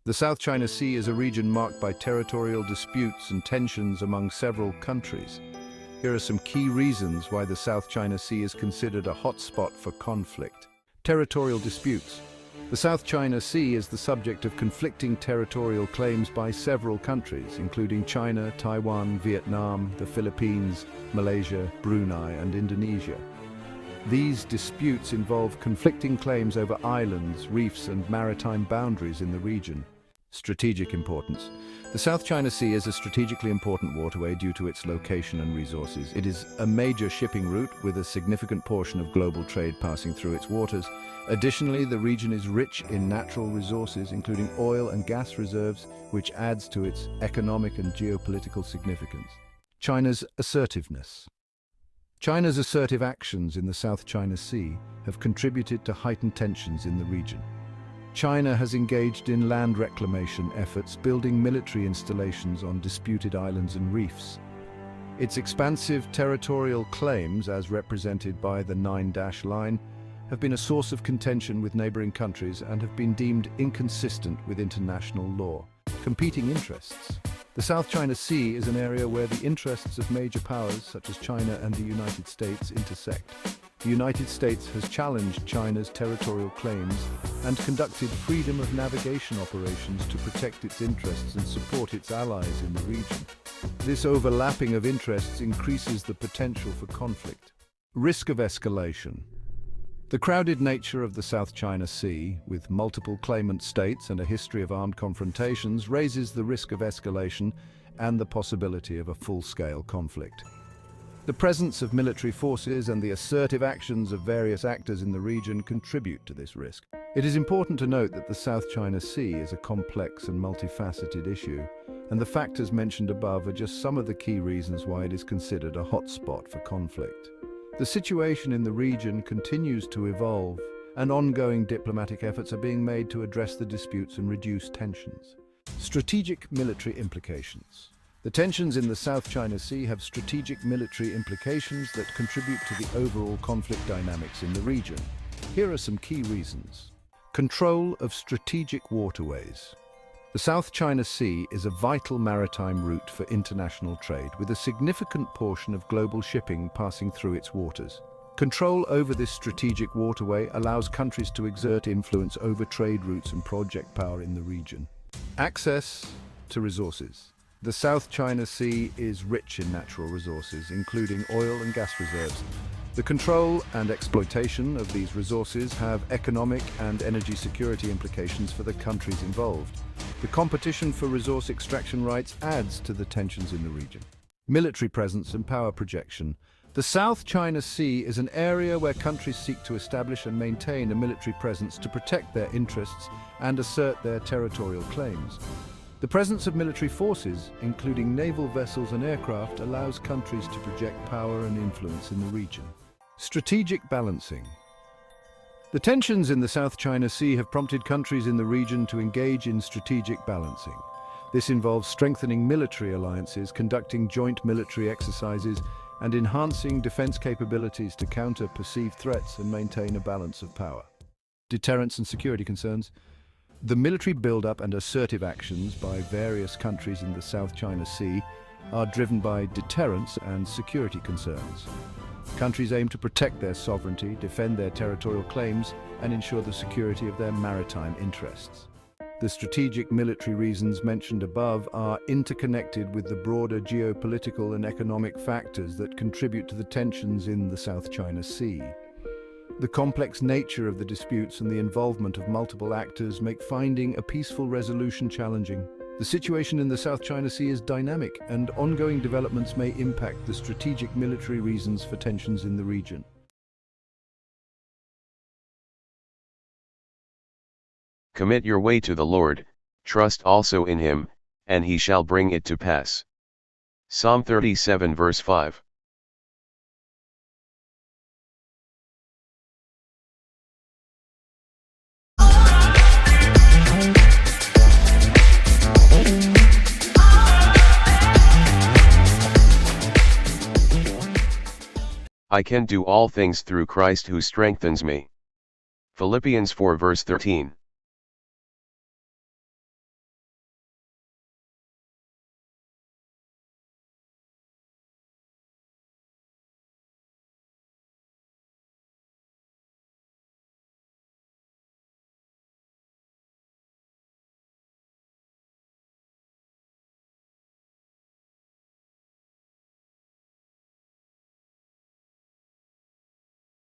The South China Sea is a region marked by territorial disputes and tensions among several countries. Here are some key reasons why the South China Sea is considered a hotspot for conflict. Territorial disputes. The South China Sea is the subject of conflicting territorial claims by several countries, including China, Taiwan, Vietnam, the Philippines, Malaysia, Brunei, and Indonesia. These disputes involve conflicting claims over islands, reefs, and maritime boundaries in the region. Strategic importance. The South China Sea is a strategically important waterway due to its location and resources. It is a major shipping route with a significant portion of global trade passing through its waters. Additionally, the region is rich in natural resources, including oil and gas reserves, which adds to its economic and geopolitical significance. China's assertiveness. China's assertive actions in the South China Sea have contributed to heightened tensions in the region. China has engaged in land reclamation efforts, building military installations on disputed islands and reefs. Its expansive territorial claims, as represented by the 9-dash line, have been a source of contention with neighboring countries and have been deemed inconsistent with international law. Competing interests. The South China Sea is an area where the interests of major powers, such as China and the United States, intersect. The United States has challenged China's territorial claims and conducted freedom of navigation operations to protect its interests and support its allies in the region. This overlapping of interests increases the potential for conflict. Risk of escalation. The crowded nature of the South China Sea, with multiple claimant states and a history of armed confrontations, raises the risk of escalation and the possibility of a full-scale conflict. The presence of military forces and the assertive actions of various actors in the region contribute to this risk. It is important to note that the South China Sea is a complex and multifaceted issue, and the factors mentioned above are just some of the key reasons why it is considered a hotspot for conflict. The situation in the region continues to evolve, and ongoing diplomatic efforts are being made to address the disputes and reduce tensions. Strategic military implications. The tensions in the South China Sea have strategic military implications that contribute to the overall conflict dynamics in the region. Here are some key reasons. Control of strategic waterways. The South China Sea is a vital maritime route for international trade, with a significant portion of global shipping passing through its waters. Control over this strategic waterway allows countries to exert influence over trade routes and project power in the region. Access to resources. The South China Sea is rich in natural resources, including oil and gas reserves. The control and exploitation of these resources have economic and energy security implications for the countries involved. The competition for resource extraction rights adds to the tensions in the region. Military presence and power projection. The South China Sea is an area where countries seek to establish and maintain a military presence to protect their interests and assert their territorial claims. The presence of military forces, including naval vessels and aircraft, allows countries to project power and influence in the region. Strategic balancing. The tensions in the South China Sea have prompted countries in the region to engage in strategic balancing. This involves strengthening military alliances, conducting joint military exercises, and enhancing defense capabilities to counter perceived threats and maintain a balance of power. Deterrence and security concerns. The military build-up and assertive actions by various countries in the South China Sea are driven by deterrence and security concerns. Countries aim to protect their sovereignty, defend their territorial claims, and ensure the security of their maritime interests. The strategic military reasons mentioned above are interconnected with the broader geopolitical and economic factors that contribute to the tensions in the South China Sea. The complex nature of the disputes and the involvement of multiple actors make finding a peaceful resolution challenging. The situation in the South China Sea is dynamic, and ongoing developments may impact the strategic military reasons for tensions in the region. Commit your way to the Lord, trust also in him, and he shall bring it to pass. Psalm 37 verse 5. I can do all things through Christ who strengthens me. Philippians 4 verse 13.